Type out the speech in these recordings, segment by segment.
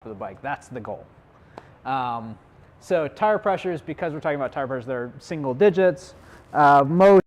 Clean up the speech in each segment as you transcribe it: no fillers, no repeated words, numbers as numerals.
of the bike. That's the goal. So tire pressures, because we're talking about tire pressures, they're single digits. Most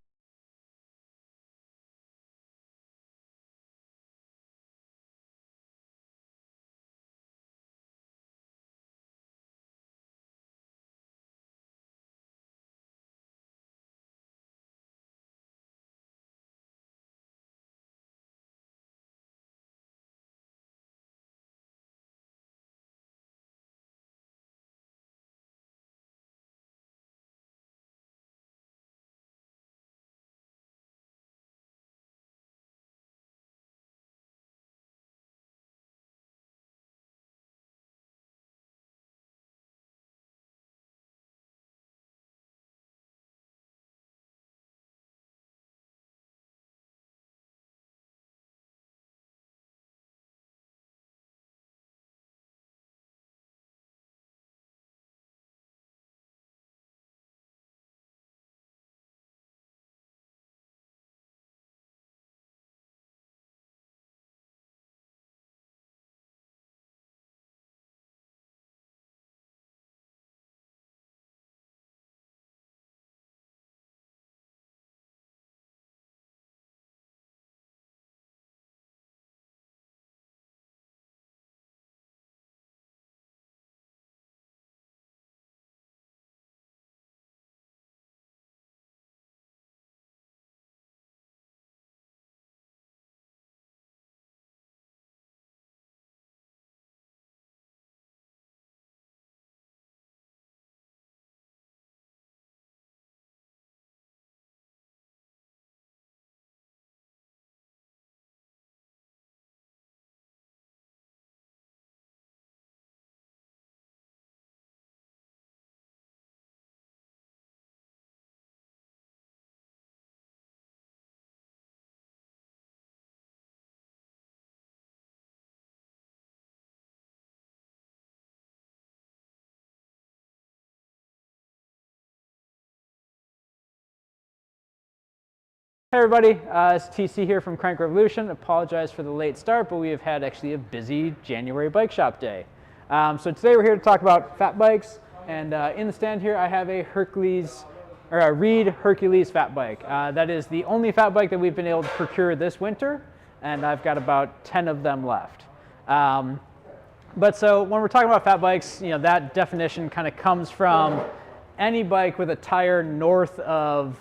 Hey everybody, it's TC here from Crank Revolution. Apologize for the late start, but we have had actually a busy January bike shop day. So today we're here to talk about fat bikes, and in the stand here I have a Reed Hercules fat bike. That is the only fat bike that we've been able to procure this winter, and I've got about 10 of them left. But so when we're talking about fat bikes, that definition kind of comes from any bike with a tire north of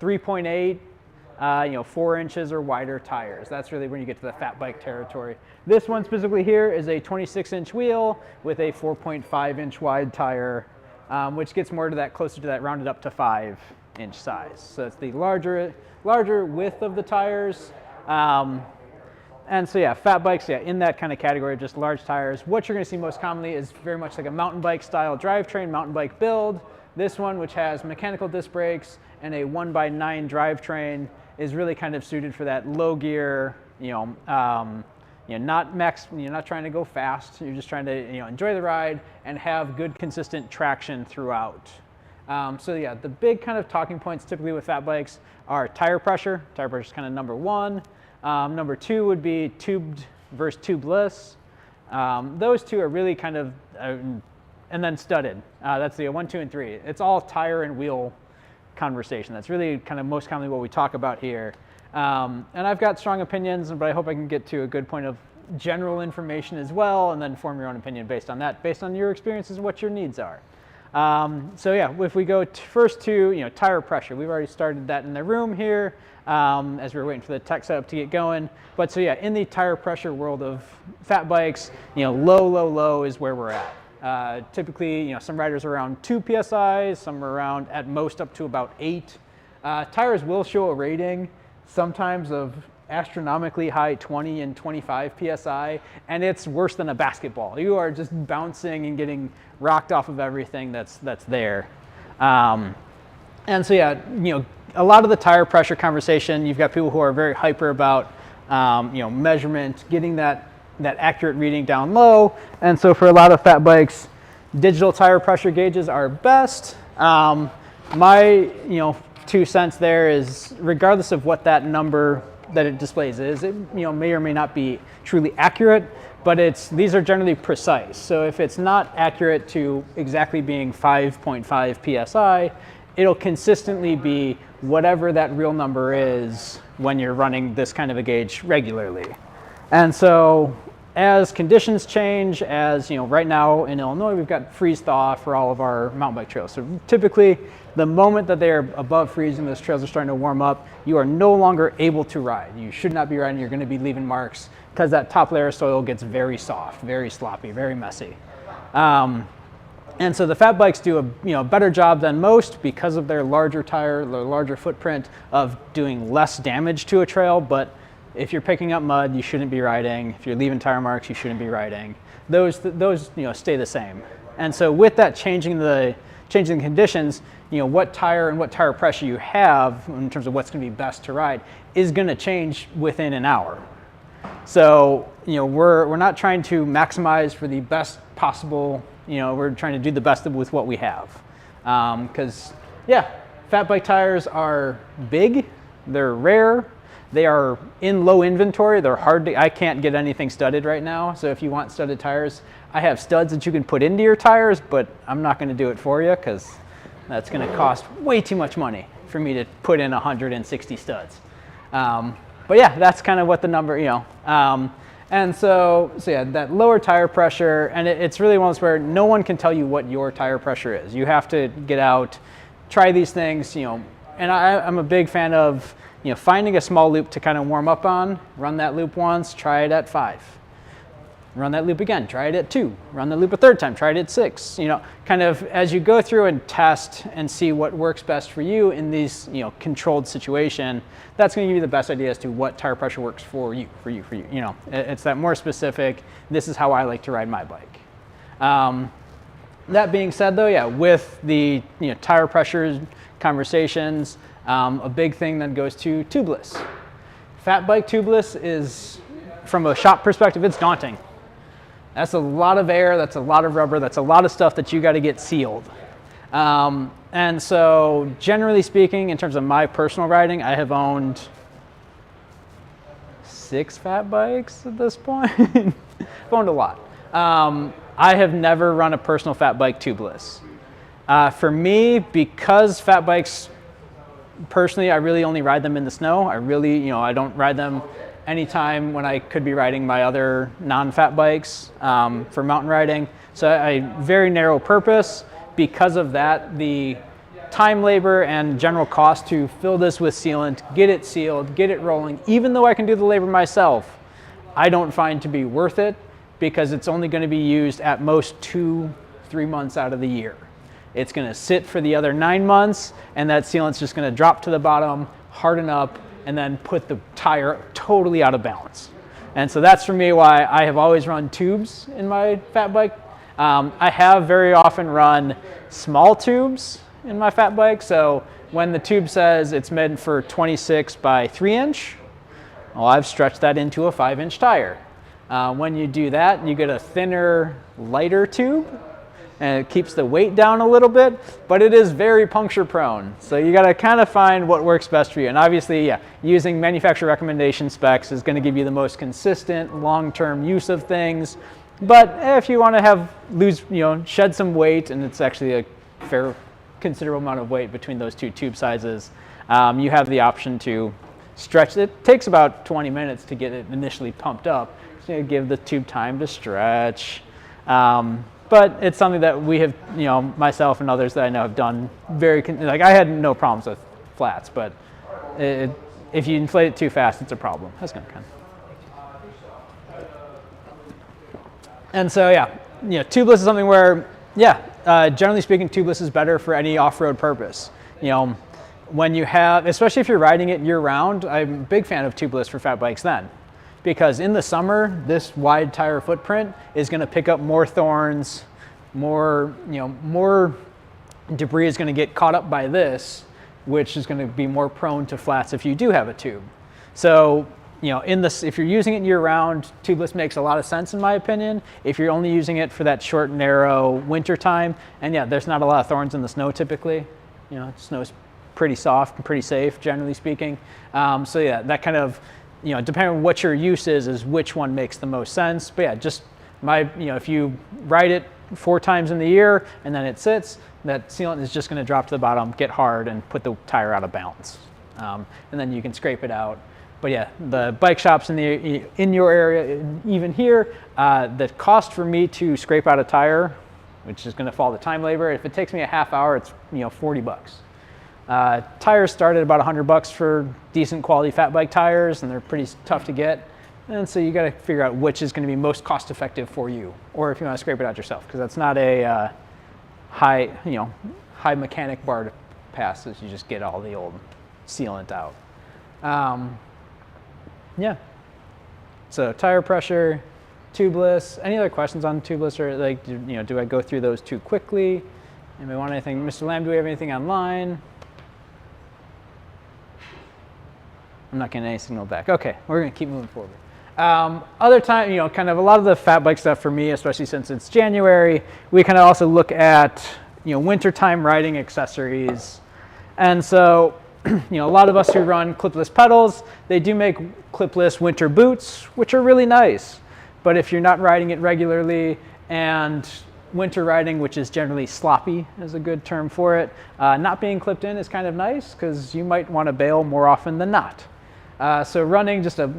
3.8, 4 inches or wider tires. That's really when you get to the fat bike territory. This one specifically here is a 26-inch wheel with a 4.5-inch wide tire, which gets more to that, closer to that rounded up to 5-inch size. So it's the larger width of the tires. And so yeah, fat bikes, in that kind of category of just large tires. What you're gonna see most commonly is very much like a mountain bike style drivetrain, mountain bike build. This one, which has mechanical disc brakes and a 1x9 drivetrain, is really kind of suited for that low gear, not trying to go fast. You're just trying to enjoy the ride and have good consistent traction throughout. So yeah, the big kind of talking points typically with fat bikes are tire pressure. Tire pressure is kind of number one. Number two would be tubed versus tubeless. Those two are really kind of, and then studded. That's the 1, 2, and 3. It's all tire and wheel conversation. That's really kind of most commonly what we talk about here. And I've got strong opinions, but I hope I can get to a good point of general information as well, and then form your own opinion based on that, based on your experiences and what your needs are. So yeah, if we go first to tire pressure, we've already started that in the room here as we were waiting for the tech setup to get going. But so yeah, in the tire pressure world of fat bikes, low is where we're at. Typically, some riders are around 2 psi, some are around at most up to about 8. Tires will show a rating sometimes of astronomically high 20 and 25 psi, and it's worse than a basketball. You are just bouncing and getting rocked off of everything that's there. And so yeah, a lot of the tire pressure conversation, you've got people who are very hyper about measurement, getting that accurate reading down low. And so for a lot of fat bikes, digital tire pressure gauges are best. My 2 cents there is, regardless of what that number that it displays is, it may or may not be truly accurate, but these are generally precise. So if it's not accurate to exactly being 5.5 psi, it'll consistently be whatever that real number is when you're running this kind of a gauge regularly. And so as conditions change, as right now in Illinois, we've got freeze thaw for all of our mountain bike trails. So typically, the moment that they're above freezing, those trails are starting to warm up, you are no longer able to ride. You should not be riding. You're going to be leaving marks because that top layer of soil gets very soft, very sloppy, very messy. And so the fat bikes do a better job than most because of their larger tire, their larger footprint of doing less damage to a trail. But if you're picking up mud, you shouldn't be riding. If you're leaving tire marks, you shouldn't be riding. Those stay the same. And so with that changing the conditions, what tire and what tire pressure you have in terms of what's going to be best to ride is going to change within an hour. So we're not trying to maximize for the best possible. We're trying to do the best with what we have. Because fat bike tires are big, they're rare. They are in low inventory. They're hard to, I can't get anything studded right now. So if you want studded tires, I have studs that you can put into your tires, but I'm not going to do it for you because that's going to cost way too much money for me to put in 160 studs. But yeah, that's kind of what the number, and so yeah, that lower tire pressure, and it's really one of those where no one can tell you what your tire pressure is. You have to get out, try these things, and I'm a big fan of, finding a small loop to kind of warm up on, run that loop once, try it at 5. Run that loop again, try it at 2. Run the loop a third time, try it at 6. Kind of as you go through and test and see what works best for you in these, controlled situation, that's going to give you the best idea as to what tire pressure works for you. It's that more specific, this is how I like to ride my bike. That being said though, with the tire pressure conversations, a big thing then goes to tubeless. Fat bike tubeless is, from a shop perspective, it's daunting. That's a lot of air, that's a lot of rubber, that's a lot of stuff that you got to get sealed. And so generally speaking, in terms of my personal riding, I have owned 6 fat bikes at this point. I've owned a lot. I have never run a personal fat bike tubeless. For me, because fat bikes, personally, I really only ride them in the snow. I don't ride them anytime when I could be riding my other non-fat bikes for mountain riding. So I very narrow purpose. Because of that, the time, labor, and general cost to fill this with sealant, get it sealed, get it rolling, even though I can do the labor myself, I don't find to be worth it because it's only going to be used at most 2-3 months out of the year. It's going to sit for the other 9 months, and that sealant's just going to drop to the bottom, harden up, and then put the tire totally out of balance. And so that's for me why I have always run tubes in my fat bike. I have very often run small tubes in my fat bike. So when the tube says it's meant for 26 by 3 inch, well, I've stretched that into a 5-inch tire. When you do that, you get a thinner, lighter tube, and it keeps the weight down a little bit, but it is very puncture prone. So you gotta kind of find what works best for you. And obviously, using manufacturer recommendation specs is gonna give you the most consistent long-term use of things. But if you wanna shed some weight, and it's actually a fair, considerable amount of weight between those 2 tube sizes, you have the option to stretch. It takes about 20 minutes to get it initially pumped up. So you give the tube time to stretch. But it's something that we have, myself and others that I know have done I had no problems with flats, but if you inflate it too fast, it's a problem. That's gonna come. And so, tubeless is something where, generally speaking, tubeless is better for any off-road purpose. When you have, especially if you're riding it year-round, I'm a big fan of tubeless for fat bikes then. Because in the summer, this wide tire footprint is going to pick up more thorns, more debris is going to get caught up by this, which is going to be more prone to flats if you do have a tube. So, if you're using it year-round, tubeless makes a lot of sense in my opinion. If you're only using it for that short, narrow winter time, and there's not a lot of thorns in the snow typically. Snow's pretty soft and pretty safe, generally speaking. That kind of depending on what your use is which one makes the most sense. But yeah, just if you ride it 4 times in the year and then it sits, that sealant is just going to drop to the bottom, get hard, and put the tire out of balance. And then you can scrape it out. But yeah, the bike shops in your area, even here, the cost for me to scrape out a tire, which is going to fall to time labor, if it takes me a half hour, it's $40. Tires start at about $100 for decent quality fat bike tires, and they're pretty tough to get. And so you got to figure out which is going to be most cost effective for you, or if you want to scrape it out yourself, because that's not a high mechanic bar to pass, as you just get all the old sealant out. Yeah. So tire pressure, tubeless. Any other questions on tubeless, or like, do I go through those too quickly? Anybody want anything? Mr. Lamb, do we have anything online? I'm not getting any signal back. Okay, we're going to keep moving forward. Other time, kind of a lot of the fat bike stuff for me, especially since it's January, we kind of also look at, wintertime riding accessories. And so, a lot of us who run clipless pedals, they do make clipless winter boots, which are really nice. But if you're not riding it regularly, and winter riding, which is generally sloppy, is a good term for it, not being clipped in is kind of nice, because you might want to bail more often than not. So running just a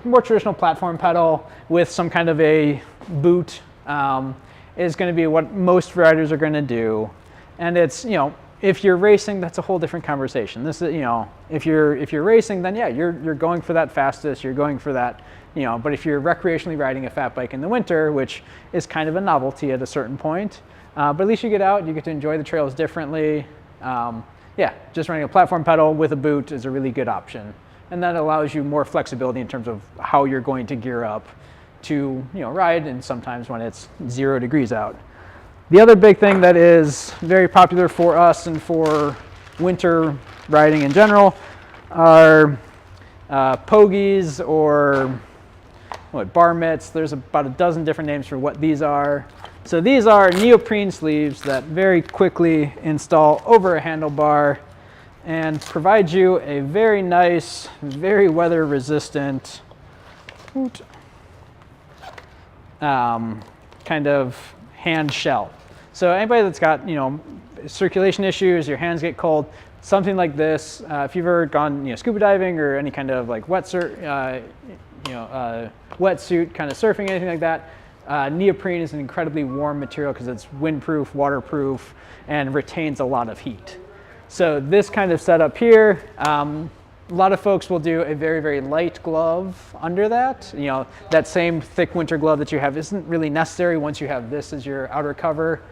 more traditional platform pedal with some kind of a boot is going to be what most riders are going to do. And it's, if you're racing, that's a whole different conversation. This is, if you're racing, then yeah, you're going for that fastest, you're going for that, but if you're recreationally riding a fat bike in the winter, which is kind of a novelty at a certain point, but at least you get out, you get to enjoy the trails differently. Yeah, just running a platform pedal with a boot is a really good option. And that allows you more flexibility in terms of how you're going to gear up to ride, and sometimes when it's 0 degrees out. The other big thing that is very popular for us and for winter riding in general are pogies, or bar mitts. There's about a dozen different names for what these are. So these are neoprene sleeves that very quickly install over a handlebar and provide you a very nice, very weather resistant kind of hand shell. So anybody that's got circulation issues, your hands get cold, something like this. If you've ever gone scuba diving or any kind of like wetsuit, kind of surfing, anything like that, neoprene is an incredibly warm material because it's windproof, waterproof, and retains a lot of heat. So this kind of setup here, a lot of folks will do a very, very light glove under that. That same thick winter glove that you have isn't really necessary once you have this as your outer cover.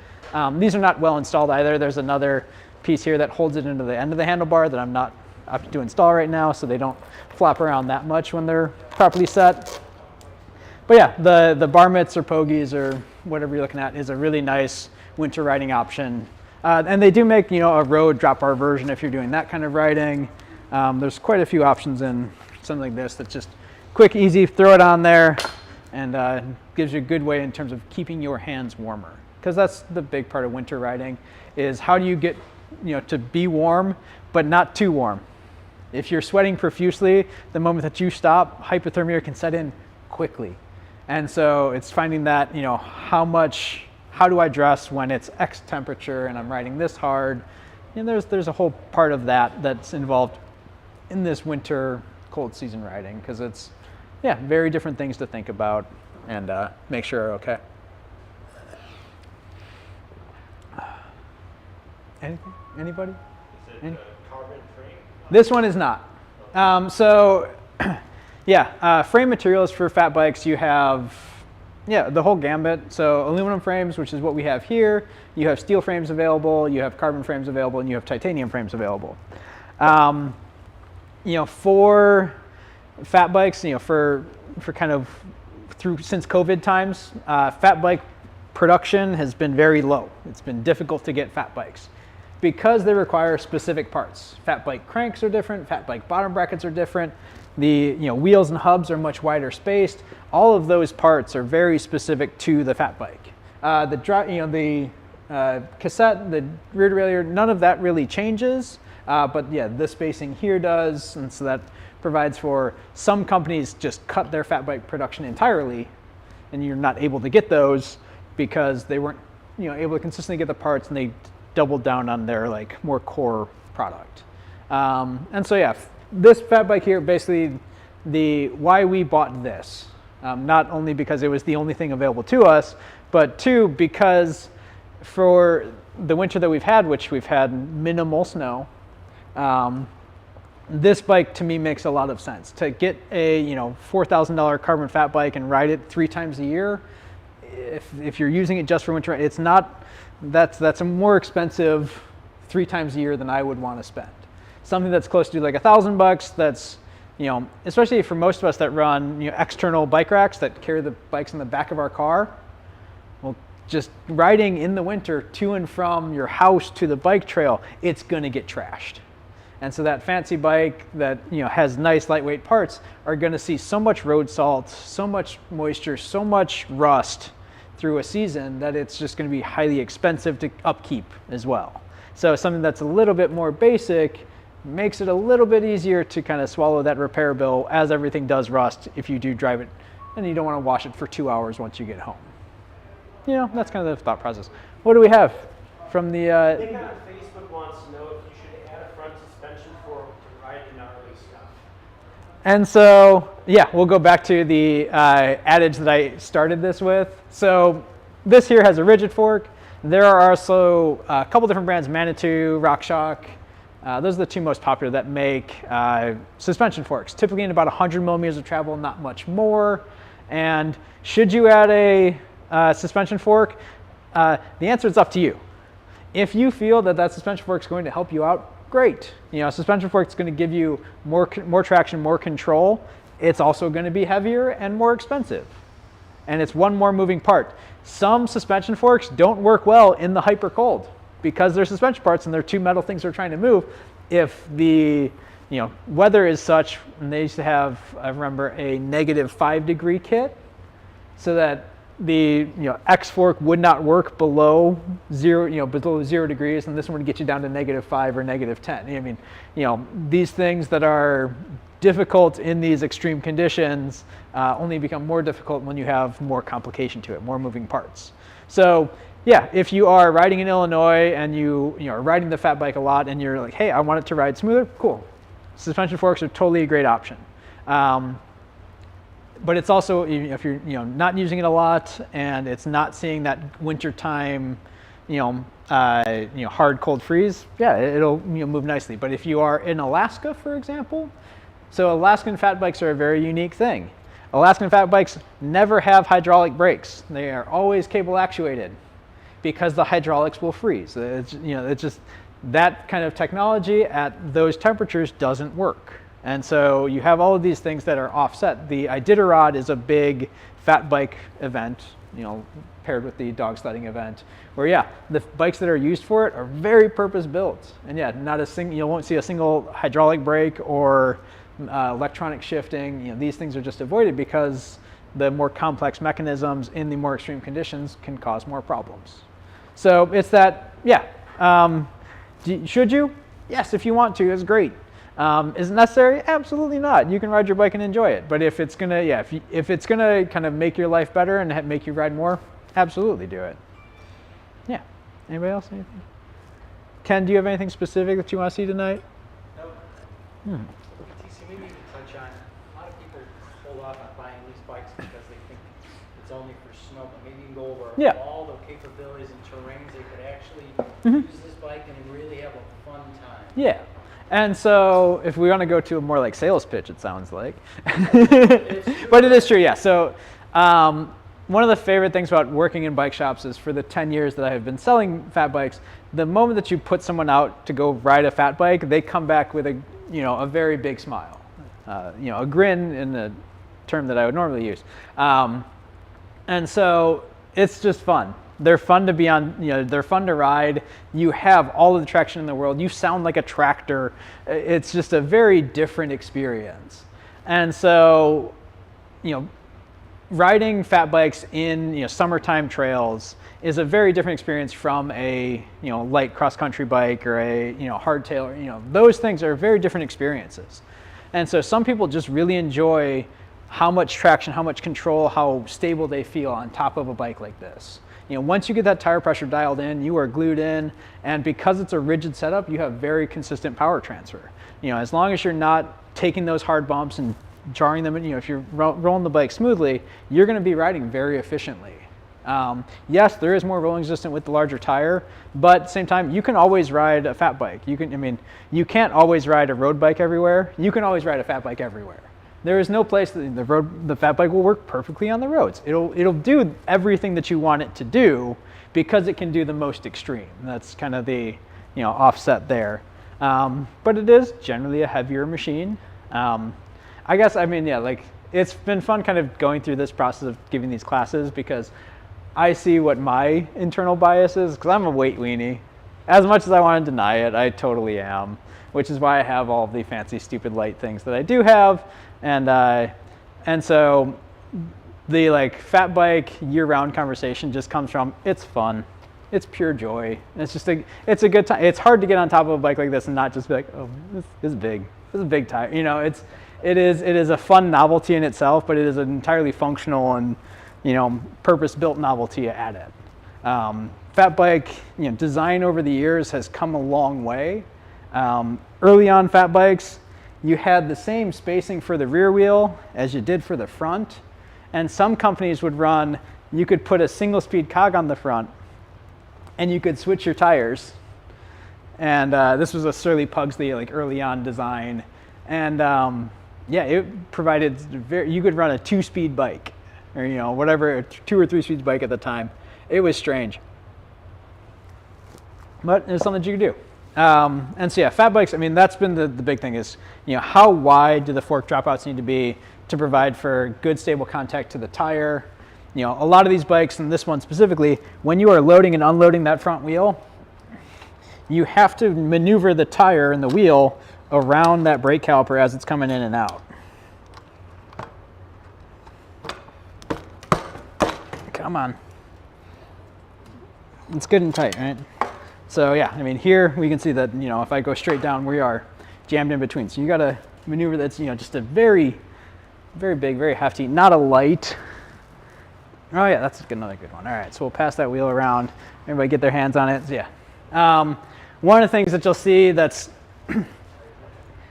These are not well installed either. There's another piece here that holds it into the end of the handlebar that I'm not up to install right now, so they don't flop around that much when they're properly set. But yeah, the bar mitts or pogies or whatever you're looking at is a really nice winter riding option. And they do make a road drop bar version if you're doing that kind of riding. There's quite a few options in something like this that's just quick, easy, throw it on there, and gives you a good way in terms of keeping your hands warmer. Because that's the big part of winter riding, is how do you get to be warm but not too warm. If you're sweating profusely, the moment that you stop, hypothermia can set in quickly. And so it's finding that how do I dress when it's X temperature and I'm riding this hard? And there's a whole part of that's involved in this winter cold season riding, because it's very different things to think about and make sure are okay. Anything? Anybody? Is it carbon frame? This one is not. Frame materials for fat bikes, you have the whole gambit. So aluminum frames, which is what we have here. You have steel frames available, you have carbon frames available, and you have titanium frames available. For fat bikes, for kind of since COVID times, fat bike production has been very low. It's been difficult to get fat bikes because they require specific parts. Fat bike cranks are different, fat bike bottom brackets are different. The wheels and hubs are much wider spaced. All of those parts are very specific to the fat bike. The cassette, the rear derailleur, none of that really changes, But yeah, the spacing here does, and so that provides for some companies just cut their fat bike production entirely, and you're not able to get those because they weren't able to consistently get the parts, and they doubled down on their like more core product. And so yeah, this fat bike here, basically why we bought this, not only because it was the only thing available to us, but two, because for the winter that we've had, which we've had minimal snow, this bike to me makes a lot of sense. To get a $4,000 carbon fat bike and ride it 3 times a year, if you're using it just for winter, it's not, that's a more expensive 3 times a year than I would want to spend. Something that's close to like $1,000, that's, especially for most of us that run external bike racks that carry the bikes in the back of our car, well, just riding in the winter to and from your house to the bike trail, it's gonna get trashed. And so that fancy bike that has nice lightweight parts are gonna see so much road salt, so much moisture, so much rust through a season that it's just gonna be highly expensive to upkeep as well. So something that's a little bit more basic makes it a little bit easier to kind of swallow that repair bill, as everything does rust if you do drive it and you don't want to wash it for 2 hours once you get home. That's kind of the thought process. What do we have from the... Nick on Facebook wants to know if you should add a front suspension fork to ride the gnarly stuff. And so, yeah, we'll go back to the adage that I started this with. So this here has a rigid fork. There are also a couple different brands, Manitou, RockShox. Those are the 2 most popular that make suspension forks, typically in about 100 millimeters of travel, not much more. And should you add a suspension fork? The answer is up to you. If you feel that suspension fork is going to help you out, great. A suspension fork is going to give you more traction, more control. It's also going to be heavier and more expensive. And it's one more moving part. Some suspension forks don't work well in the hyper cold, because they're suspension parts and they're 2 metal things they're trying to move. If the weather is such, and they used to have, I remember, a -5-degree kit, so that the X fork would not work below 0 degrees, and this one would get you down to -5 or -10. I mean, these things that are difficult in these extreme conditions only become more difficult when you have more complication to it, more moving parts. So yeah, if you are riding in Illinois and you are riding the fat bike a lot and you're like, hey, I want it to ride smoother, cool. Suspension forks are totally a great option. But it's also, if you're not using it a lot and it's not seeing that wintertime hard cold freeze, yeah, it'll move nicely. But if you are in Alaska, for example, so Alaskan fat bikes are a very unique thing. Alaskan fat bikes never have hydraulic brakes. They are always cable actuated, because the hydraulics will freeze. It's just that kind of technology at those temperatures doesn't work. And so you have all of these things that are offset. The Iditarod is a big fat bike event, paired with the dog sledding event, where yeah, the bikes that are used for it are very purpose built. And yeah, you won't see a single hydraulic brake or electronic shifting. These things are just avoided because the more complex mechanisms in the more extreme conditions can cause more problems. So it's that, yeah. Should you? Yes, if you want to, it's great. Is it necessary? Absolutely not. You can ride your bike and enjoy it. But if it's gonna, if it's gonna kind of make your life better and make you ride more, absolutely do it. Yeah. Anybody else? Anything? Ken, do you have anything specific that you want to see tonight? No. TC, maybe you can touch on, a lot of people hold off on buying these bikes because they think it's only for snow, but maybe you can go over all the capabilities and terrains they could actually use this bike and really have a fun time. Yeah. And so if we want to go to a more like sales pitch, it sounds like. But it is true, yeah. So one of the favorite things about working in bike shops is, for the 10 years that I have been selling fat bikes, the moment that you put someone out to go ride a fat bike, they come back with a very big smile, a grin in the term that I would normally use. And so it's just fun. They're fun to be on, they're fun to ride. You have all of the traction in the world. You sound like a tractor. It's just a very different experience. And so, riding fat bikes in summertime trails is a very different experience from a light cross country bike or a hardtail. Those things are very different experiences, and so some people just really enjoy how much traction, how much control, how stable they feel on top of a bike like this. Once you get that tire pressure dialed in, you are glued in, and because it's a rigid setup, you have very consistent power transfer. As long as you're not taking those hard bumps and jarring them, if you're rolling the bike smoothly, you're going to be riding very efficiently. Yes, there is more rolling resistance with the larger tire, but at the same time, you can always ride a fat bike. You can't always ride a road bike everywhere. You can always ride a fat bike everywhere. There is no place that the fat bike will work perfectly on the roads. It'll do everything that you want it to do because it can do the most extreme. That's kind of the offset there. But it is generally a heavier machine. I guess it's been fun kind of going through this process of giving these classes because I see what my internal bias is because I'm a weight weenie. As much as I want to deny it, I totally am, which is why I have all the fancy, stupid light things that I do have. And so the fat bike year-round conversation just comes from it's fun, it's pure joy. And it's a good time. It's hard to get on top of a bike like this and not just be like, oh, this is big. This is a big tire. It is a fun novelty in itself, but it is an entirely functional and purpose-built novelty at it. Fat bike design over the years has come a long way. Early on fat bikes, you had the same spacing for the rear wheel as you did for the front, and some companies would run, you could put a single speed cog on the front and you could switch your tires, and this was a Surly Pugsley early on design, and it provided you could run a 2-speed bike or whatever, a 2 or 3 speed bike at the time. It was strange, but it's something that you could do. And so fat bikes, that's been the big thing is, how wide do the fork dropouts need to be to provide for good stable contact to the tire? A lot of these bikes, and this one specifically, when you are loading and unloading that front wheel, you have to maneuver the tire and the wheel around that brake caliper as it's coming in and out. Come on. It's good and tight, right? So here we can see that, if I go straight down, we are jammed in between. So you got to maneuver that's, just a very, very big, very hefty, not a light. Oh yeah, that's another good one. All right, so we'll pass that wheel around. Everybody get their hands on it. So, one of the things that you'll see that's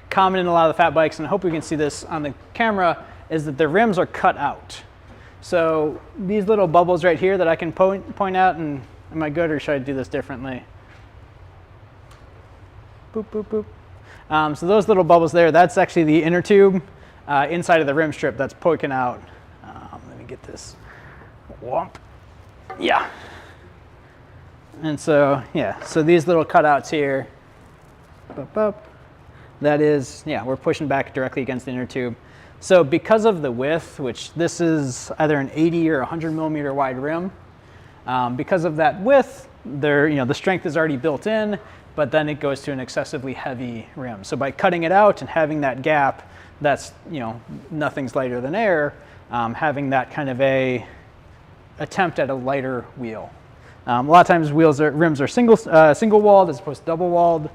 common in a lot of the fat bikes, and I hope we can see this on the camera, is that the rims are cut out. So these little bubbles right here that I can point out, and am I good or should I do this differently? Boop, boop, boop. So those little bubbles there, that's actually the inner tube inside of the rim strip that's poking out. Let me get this. Whomp. Yeah. And so, so these little cutouts here, that is, we're pushing back directly against the inner tube. So because of the width, which this is either an 80 or 100 millimeter wide rim, because of that width, the strength is already built in, but then it goes to an excessively heavy rim. So by cutting it out and having that gap, that's, nothing's lighter than air, having that kind of a attempt at a lighter wheel. A lot of times rims are single walled as opposed to double walled.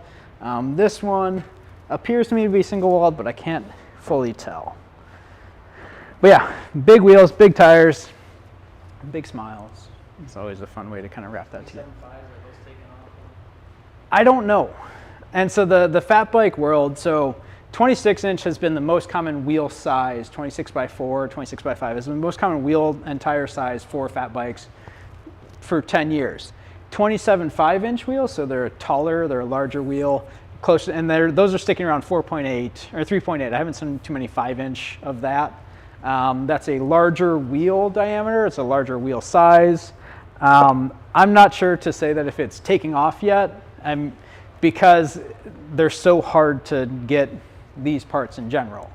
This one appears to me to be single walled, but I can't fully tell. But big wheels, big tires, big smiles. It's always a fun way to kind of wrap that together. I don't know. And so the fat bike world, so 26-inch has been the most common wheel size, 26x4, 26x5 is the most common wheel and tire size for fat bikes for 10 years. 27 5-inch wheels, so they're taller, they're a larger wheel, close, and those are sticking around 4.8 or 3.8. I haven't seen too many 5-inch of that. That's a larger wheel diameter, it's a larger wheel size. I'm not sure to say that if it's taking off yet, because they're so hard to get these parts in general.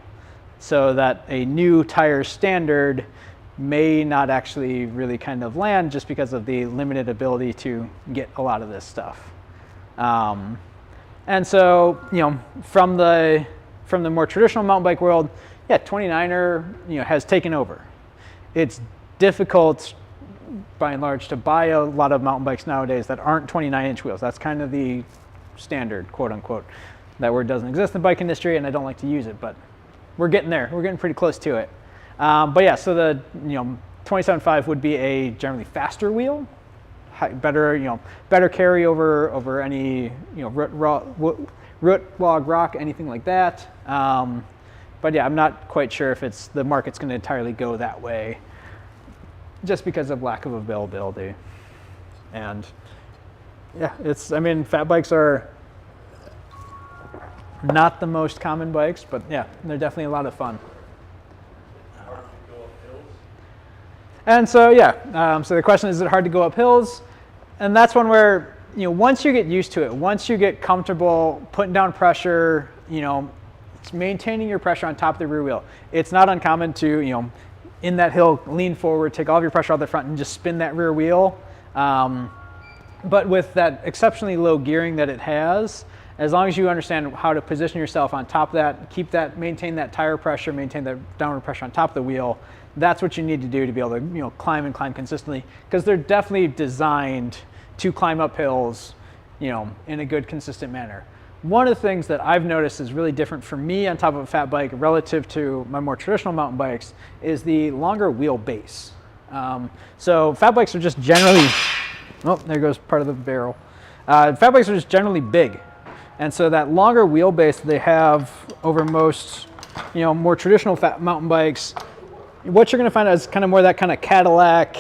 So that a new tire standard may not actually really kind of land just because of the limited ability to get a lot of this stuff. And so, from the more traditional mountain bike world, 29er, has taken over. it's difficult by and large to buy a lot of mountain bikes nowadays that aren't 29-inch wheels. That's kind of the standard, quote unquote. That word doesn't exist in the bike industry, and I don't like to use it, but we're getting there. We're getting pretty close to it. But yeah, so the 27.5 would be a generally faster wheel, better better carry over any root log rock, anything like that. But yeah, I'm not quite sure if the market's going to entirely go that way, just because of lack of availability. And yeah, fat bikes are not the most common bikes, but yeah, they're definitely a lot of fun. Hard to go up hills? And so yeah, so the question is it hard to go up hills? And that's one where, once you get used to it, once you get comfortable putting down pressure, maintaining your pressure on top of the rear wheel, it's not uncommon to, in that hill, lean forward, take all of your pressure out the front and just spin that rear wheel. But with that exceptionally low gearing that it has, as long as you understand how to position yourself on top of that, maintain that tire pressure, maintain the downward pressure on top of the wheel, that's what you need to do to be able to climb consistently, because they're definitely designed to climb up hills in a good, consistent manner. One of the things that I've noticed is really different for me on top of a fat bike relative to my more traditional mountain bikes is the longer wheelbase. So fat bikes are just generally, oh, there goes part of the barrel. Fat bikes are just generally big. And so that longer wheelbase they have over most, more traditional mountain bikes, what you're going to find is kind of more that kind of Cadillac,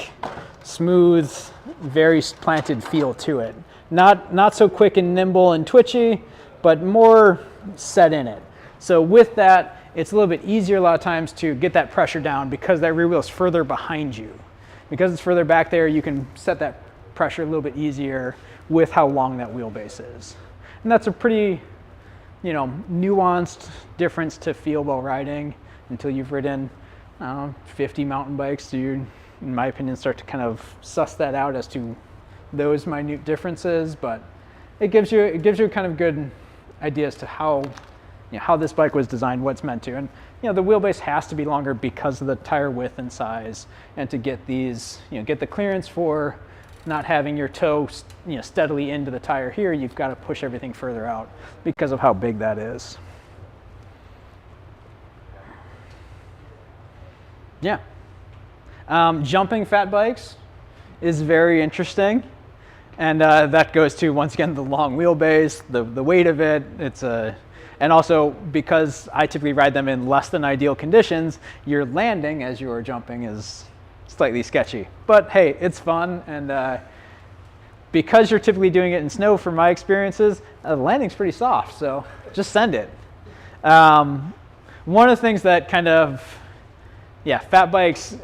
smooth, very planted feel to it. Not so quick and nimble and twitchy, but more set in it. So with that, it's a little bit easier a lot of times to get that pressure down because that rear wheel is further behind you. Because it's further back there, you can set that pressure a little bit easier with how long that wheelbase is. And that's a pretty, nuanced difference to feel while riding until you've ridden, 50 mountain bikes. So you, in my opinion, start to kind of suss that out as to those minute differences. But it gives you kind of good idea as to how this bike was designed, what it's meant to. And the wheelbase has to be longer because of the tire width and size, and to get these, get the clearance for not having your toe, steadily into the tire here, you've got to push everything further out because of how big that is. Yeah. Jumping fat bikes is very interesting. And that goes to, once again, the long wheelbase, the weight of it. And also because I typically ride them in less than ideal conditions, your landing as you are jumping is slightly sketchy. But hey, it's fun, and because you're typically doing it in snow, from my experiences, the landing's pretty soft, so just send it. One of the things that kind of, fat bikes,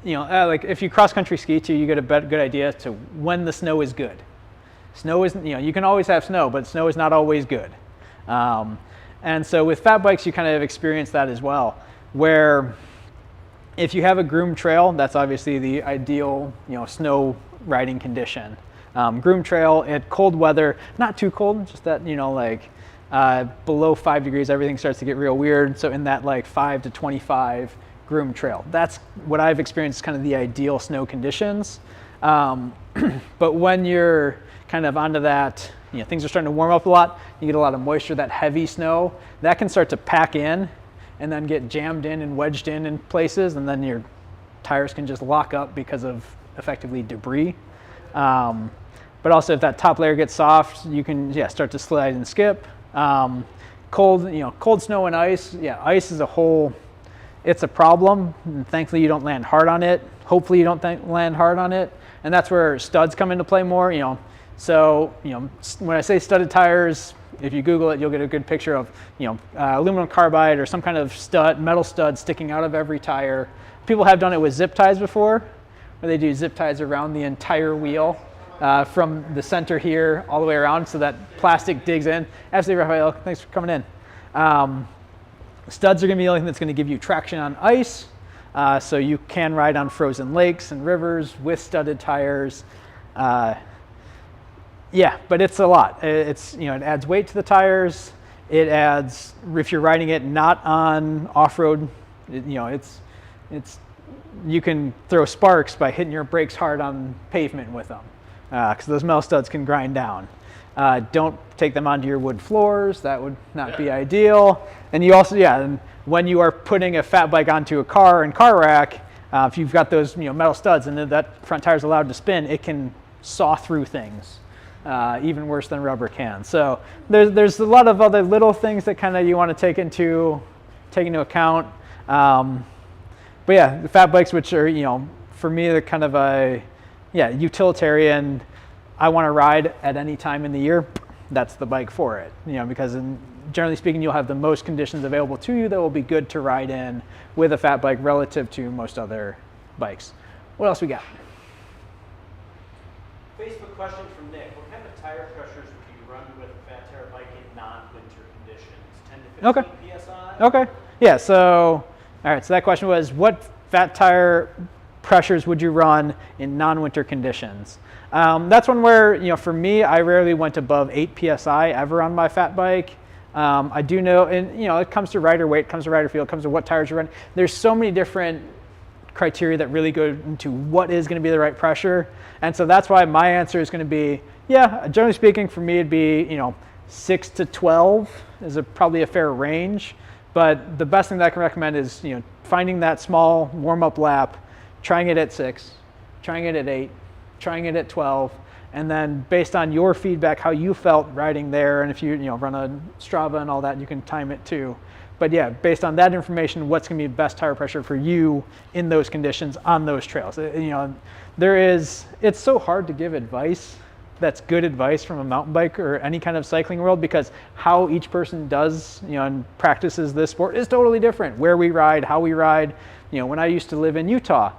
like if you cross-country ski too, you get a good idea as to when the snow is good. Snow is, you can always have snow, but snow is not always good. And so with fat bikes, you kind of experience that as well, where if you have a groomed trail, that's obviously the ideal, snow riding condition. Groomed trail at cold weather, not too cold, just that, below 5 degrees, everything starts to get real weird. So in that 5 to 25 groomed trail, that's what I've experienced, kind of the ideal snow conditions. But when you're kind of onto that, things are starting to warm up a lot, you get a lot of moisture, that heavy snow, that can start to pack in and then get jammed in and wedged in places, and then your tires can just lock up because of effectively debris. But also if that top layer gets soft, you can start to slide and skip. Cold snow and ice, ice is it's a problem. And thankfully you don't land hard on it. Hopefully you don't land hard on it. And that's where studs come into play more, So, when I say studded tires, if you Google it, you'll get a good picture of, aluminum carbide or some kind of metal stud sticking out of every tire. People have done it with zip ties before, where they do zip ties around the entire wheel, from the center here all the way around, so that plastic digs in. Absolutely, Raphael, thanks for coming in. Studs are going to be the only thing that's going to give you traction on ice, so you can ride on frozen lakes and rivers with studded tires. But it's a lot. It adds weight to the tires. It adds, if you're riding it not on off-road, it's you can throw sparks by hitting your brakes hard on pavement with them, because those metal studs can grind down. Don't take them onto your wood floors. That would not be ideal. And you also, and when you are putting a fat bike onto a car and car rack, if you've got those metal studs and that front tire is allowed to spin, it can saw through things, even worse than rubber can. So there's a lot of other little things that kind of you want to take into account. But yeah, the fat bikes, which are, for me, they're kind of a, utilitarian. I want to ride at any time in the year. That's the bike for it, because generally speaking, you'll have the most conditions available to you that will be good to ride in with a fat bike relative to most other bikes. What else we got? Facebook question from Nick. What kind of tire pressures would you run with a fat tire bike in non-winter conditions? 10 to 15 PSI? Okay. Yeah, so, all right, so that question was, what fat tire pressures would you run in non-winter conditions? That's one where, for me, I rarely went above 8 PSI ever on my fat bike. I do know, and, it comes to rider weight, it comes to rider feel, it comes to what tires you're running. There's so many different criteria that really go into what is going to be the right pressure. And so that's why my answer is going to be, generally speaking, for me, it'd be, 6 to 12 is probably a fair range. But the best thing that I can recommend is, finding that small warm-up lap, trying it at 6, trying it at 8, trying it at 12, and then based on your feedback, how you felt riding there, and if you run a Strava and all that, you can time it too. But yeah, based on that information, what's going to be best tire pressure for you in those conditions on those trails? It's so hard to give advice that's good advice from a mountain bike or any kind of cycling world, because how each person does, and practices this sport is totally different. Where we ride, how we ride. When I used to live in Utah,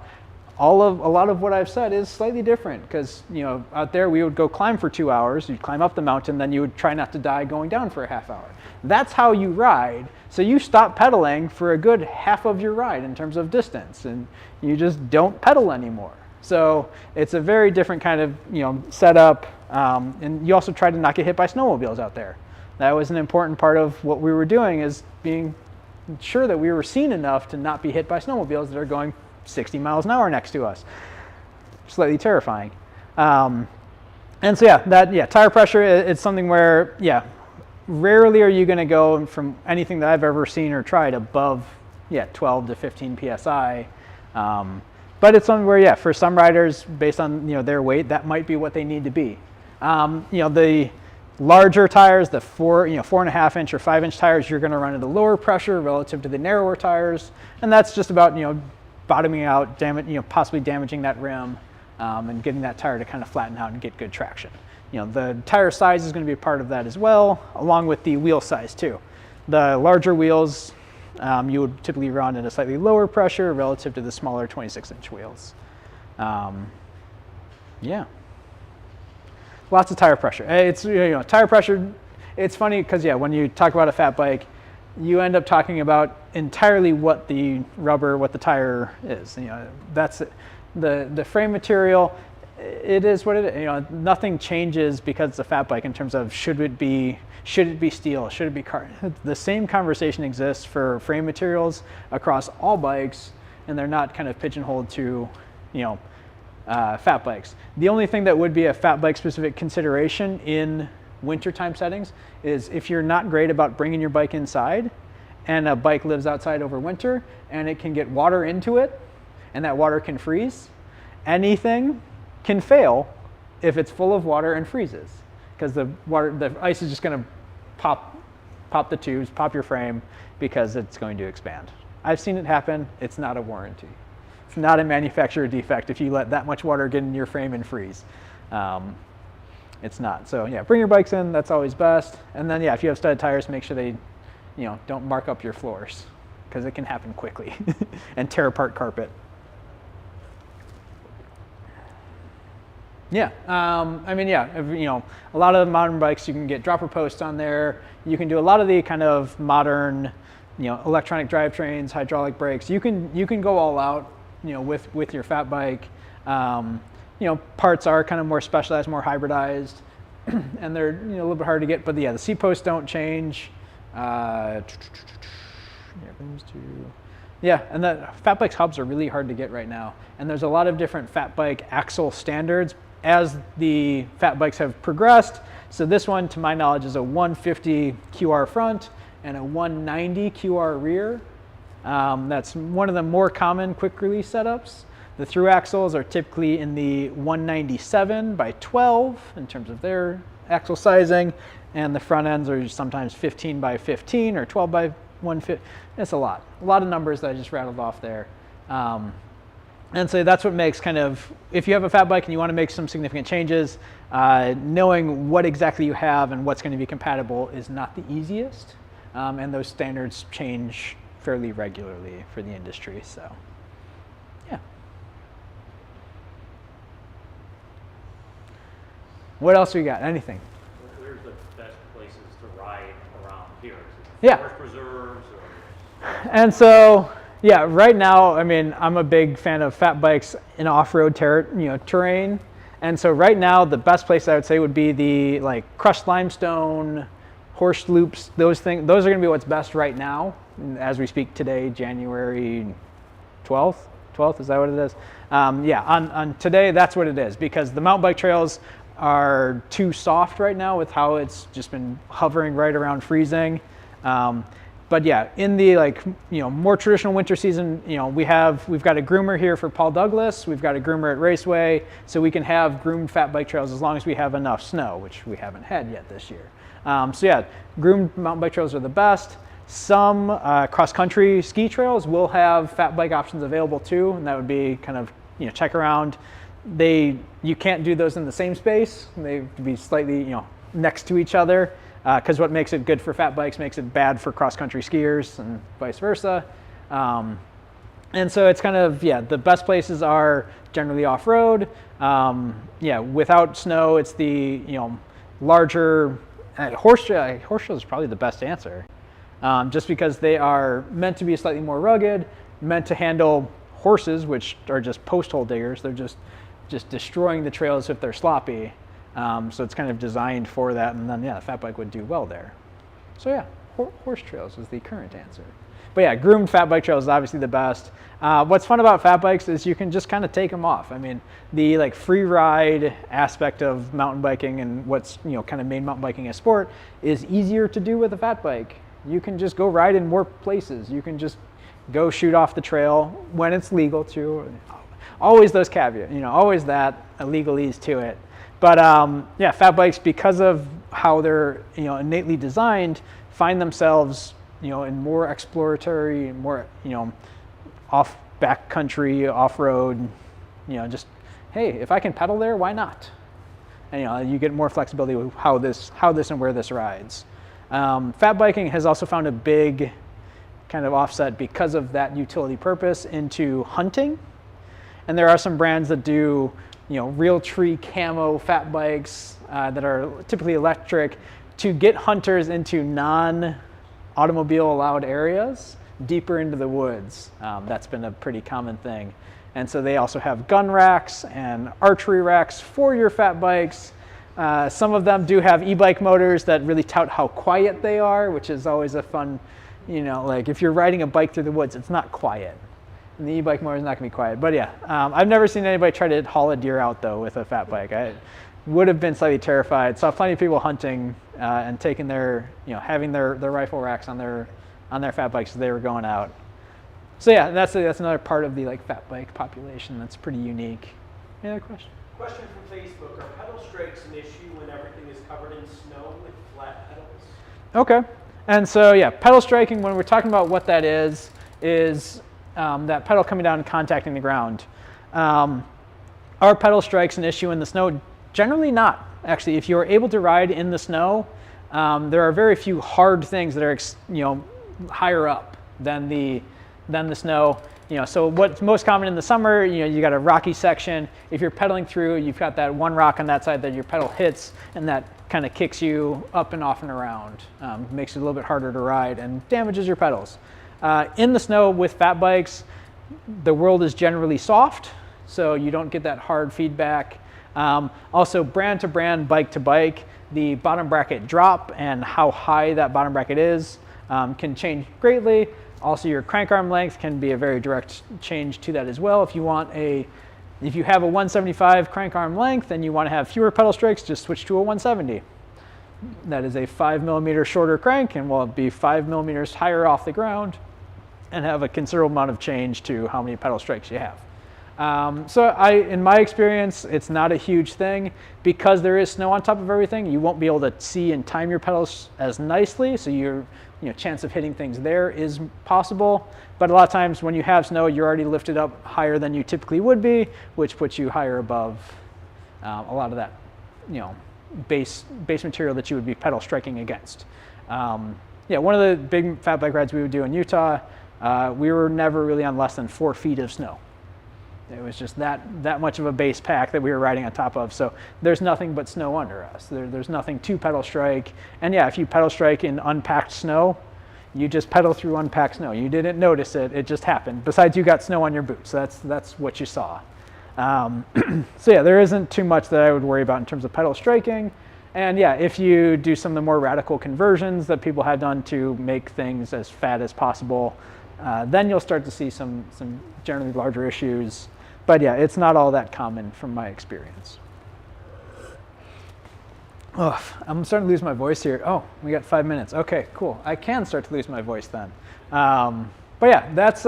a lot of what I've said is slightly different, because out there we would go climb for 2 hours. You'd climb up the mountain, then you would try not to die going down for a half hour. That's how you ride. So you stop pedaling for a good half of your ride in terms of distance, and you just don't pedal anymore. So it's a very different kind of setup, and you also try to not get hit by snowmobiles out there. That was an important part of what we were doing, is being sure that we were seen enough to not be hit by snowmobiles that are going 60 miles an hour next to us. Slightly terrifying. And so tire pressure, it's something where, rarely are you going to go from anything that I've ever seen or tried above 12 to 15 PSI. But it's something where, for some riders, based on their weight, that might be what they need to be. The larger tires, the 4.5 inch or 5 inch tires, you're going to run at a lower pressure relative to the narrower tires, and that's just about bottoming out, possibly damaging that rim, and getting that tire to kind of flatten out and get good traction. The tire size is going to be a part of that as well, along with the wheel size too. The larger wheels, you would typically run at a slightly lower pressure relative to the smaller 26-inch wheels. Lots of tire pressure. It's tire pressure. It's funny because when you talk about a fat bike, you end up talking about entirely what the tire is. That's the frame material. It is what it is. Nothing changes because it's a fat bike in terms of should it be steel, should it be carbon. The same conversation exists for frame materials across all bikes, and they're not kind of pigeonholed to fat bikes. The only thing that would be a fat bike specific consideration in wintertime settings is if you're not great about bringing your bike inside, and a bike lives outside over winter, and it can get water into it, and that water can freeze. Anything can fail if it's full of water and freezes, because the ice is just going to pop the tubes, pop your frame, because it's going to expand. I've seen it happen. It's not a warranty. It's not a manufacturer defect if you let that much water get in your frame and freeze. It's not. So bring your bikes in. That's always best. And then if you have studded tires, make sure they don't mark up your floors, because it can happen quickly and tear apart carpet. A lot of the modern bikes, you can get dropper posts on there. You can do a lot of the kind of modern, electronic drivetrains, hydraulic brakes. You can go all out, with your fat bike. Parts are kind of more specialized, more hybridized, and they're a little bit hard to get. But the seat posts don't change. Yeah, and the fat bikes hubs are really hard to get right now. And there's a lot of different fat bike axle standards as the fat bikes have progressed. So this one, to my knowledge, is a 150 QR front and a 190 QR rear. That's one of the more common quick release setups. The through axles are typically in the 197 by 12 in terms of their axle sizing, and the front ends are sometimes 15 by 15 or 12 by 150. It's a lot of numbers that I just rattled off there. And so that's what makes kind of, if you have a fat bike and you want to make some significant changes, knowing what exactly you have and what's going to be compatible is not the easiest. And those standards change fairly regularly for the industry, so yeah. What else we got? Anything? Where's the best places to ride around here? Is it Yeah. forest preserves or? And so, yeah, right now, I mean, I'm a big fan of fat bikes in off-road terrain. And so right now, the best place I would say would be the like crushed limestone, horse loops, those things. Those are going to be what's best right now, as we speak today, January 12th. 12th, is that what it is? Yeah, on today, that's what it is, because the mountain bike trails are too soft right now with how it's just been hovering right around freezing. But yeah, in the more traditional winter season, we've got a groomer here for Paul Douglas. We've got a groomer at Raceway, so we can have groomed fat bike trails as long as we have enough snow, which we haven't had yet this year. So yeah, groomed mountain bike trails are the best. Some cross-country ski trails will have fat bike options available too, and that would be kind of check around. You can't do those in the same space. They have to be slightly next to each other. Because what makes it good for fat bikes makes it bad for cross-country skiers and vice versa. And so it's kind of, the best places are generally off-road. Without snow, it's the, larger, horse trails is probably the best answer. Just because they are meant to be slightly more rugged, meant to handle horses, which are just post-hole diggers. They're just destroying the trails if they're sloppy. So it's kind of designed for that, and then the fat bike would do well there. So yeah, horse trails is the current answer. But yeah, groomed fat bike trails is obviously the best. What's fun about fat bikes is you can just kind of take them off. I mean, the free ride aspect of mountain biking and what's kind of made mountain biking a sport is easier to do with a fat bike. You can just go ride in more places. You can just go shoot off the trail when it's legal to. Always those caveats, always that legalese to it. But fat bikes, because of how they're innately designed, find themselves in more exploratory, more off backcountry, off-road. Just hey, if I can pedal there, why not? And you get more flexibility with how this and where this rides. Fat biking has also found a big kind of offset because of that utility purpose into hunting, and there are some brands that do Realtree camo fat bikes that are typically electric to get hunters into non-automobile allowed areas deeper into the woods. That's been a pretty common thing. And so they also have gun racks and archery racks for your fat bikes. Some of them do have e-bike motors that really tout how quiet they are, which is always a fun, if you're riding a bike through the woods, it's not quiet. And the e-bike motor is not going to be quiet. But yeah, I've never seen anybody try to haul a deer out, though, with a fat bike. I would have been slightly terrified. Saw plenty of people hunting and taking their, having their rifle racks on their fat bikes as they were going out. So yeah, that's another part of the fat bike population that's pretty unique. Any other question? Question from Facebook: are pedal strikes an issue when everything is covered in snow with flat pedals? Okay. And so yeah, pedal striking, when we're talking about what that is that pedal coming down and contacting the ground. Are pedal strikes an issue in the snow? Generally not. Actually, if you're able to ride in the snow, there are very few hard things that are higher up than the snow. So what's most common in the summer, you got a rocky section. If you're pedaling through, you've got that one rock on that side that your pedal hits, and that kind of kicks you up and off and around. Makes it a little bit harder to ride and damages your pedals. In the snow with fat bikes, the world is generally soft, so you don't get that hard feedback. Also, brand to brand, bike to bike, the bottom bracket drop and how high that bottom bracket is can change greatly. Also, your crank arm length can be a very direct change to that as well. If you have a 175 crank arm length and you want to have fewer pedal strikes, just switch to a 170. That is a 5 millimeter shorter crank and will be 5 millimeters higher off the ground and have a considerable amount of change to how many pedal strikes you have. So in my experience, it's not a huge thing. Because there is snow on top of everything, you won't be able to see and time your pedals as nicely, so your chance of hitting things there is possible. But a lot of times when you have snow, you're already lifted up higher than you typically would be, which puts you higher above a lot of that base material that you would be pedal striking against. Yeah, one of the big fat bike rides we would do in Utah, we were never really on less than 4 feet of snow. It was just that much of a base pack that we were riding on top of. So there's nothing but snow under us. There's nothing to pedal strike. And yeah, if you pedal strike in unpacked snow, you just pedal through unpacked snow. You didn't notice it. It just happened. Besides, you got snow on your boots. That's what you saw. So yeah, there isn't too much that I would worry about in terms of pedal striking. And yeah, if you do some of the more radical conversions that people have done to make things as fat as possible, then you'll start to see some generally larger issues. But yeah, it's not all that common from my experience. Oh, I'm starting to lose my voice here. Oh, we got 5 minutes. Okay, cool. I can start to lose my voice then. But yeah, that's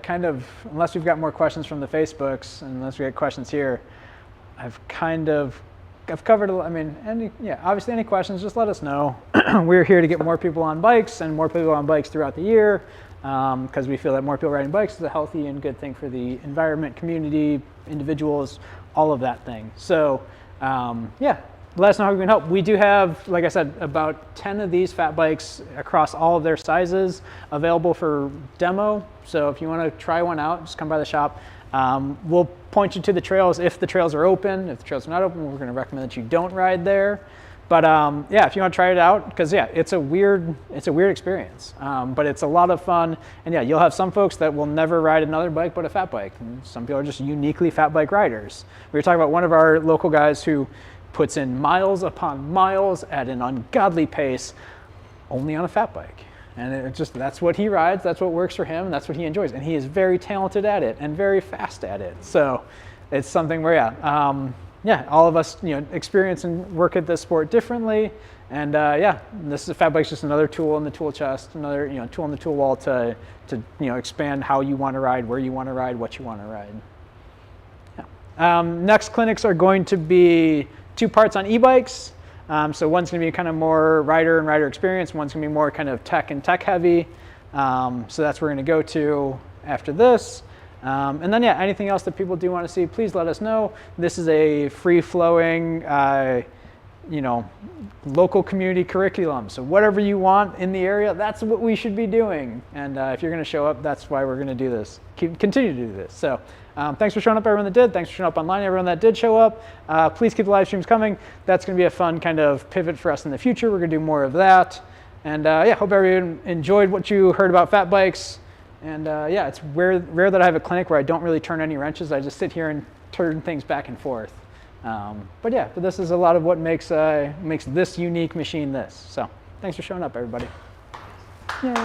kind of, unless we've got more questions from the Facebooks, and unless we get questions here, I've covered, obviously any questions, just let us know. We're here to get more people on bikes and more people on bikes throughout the year, because we feel that more people riding bikes is a healthy and good thing for the environment, community, individuals, all of that thing. So yeah, let us know how we can help. We do have, like I said, about 10 of these fat bikes across all of their sizes available for demo. So if you want to try one out, just come by the shop. We'll point you to the trails if the trails are open. If the trails are not open, we're going to recommend that you don't ride there. But yeah, if you want to try it out, because yeah, it's a weird experience, but it's a lot of fun. And yeah, you'll have some folks that will never ride another bike but a fat bike. And some people are just uniquely fat bike riders. We were talking about one of our local guys who puts in miles upon miles at an ungodly pace only on a fat bike. And that's what he rides, that's what works for him, and that's what he enjoys. And he is very talented at it and very fast at it. So it's something where, yeah, all of us experience and work at this sport differently. And yeah, this is fat bike's just another tool in the tool chest, another tool in the tool wall to expand how you want to ride, where you want to ride, what you want to ride. Yeah. Next clinics are going to be 2 parts on e-bikes. So one's going to be kind of more rider and rider experience. One's going to be more kind of tech and tech heavy. So that's where we're going to go to after this. And then yeah, anything else that people do want to see, please let us know. This is a free-flowing, local community curriculum. So whatever you want in the area, that's what we should be doing. And if you're going to show up, that's why we're going to do this. Continue to do this. So thanks for showing up, everyone that did. Thanks for showing up online, everyone that did show up. Please keep the live streams coming. That's going to be a fun kind of pivot for us in the future. We're going to do more of that. And yeah, hope everyone enjoyed what you heard about fat bikes. And yeah, it's rare that I have a clinic where I don't really turn any wrenches. I just sit here and turn things back and forth. But yeah, but this is a lot of what makes this unique machine this. So thanks for showing up, everybody. Yay.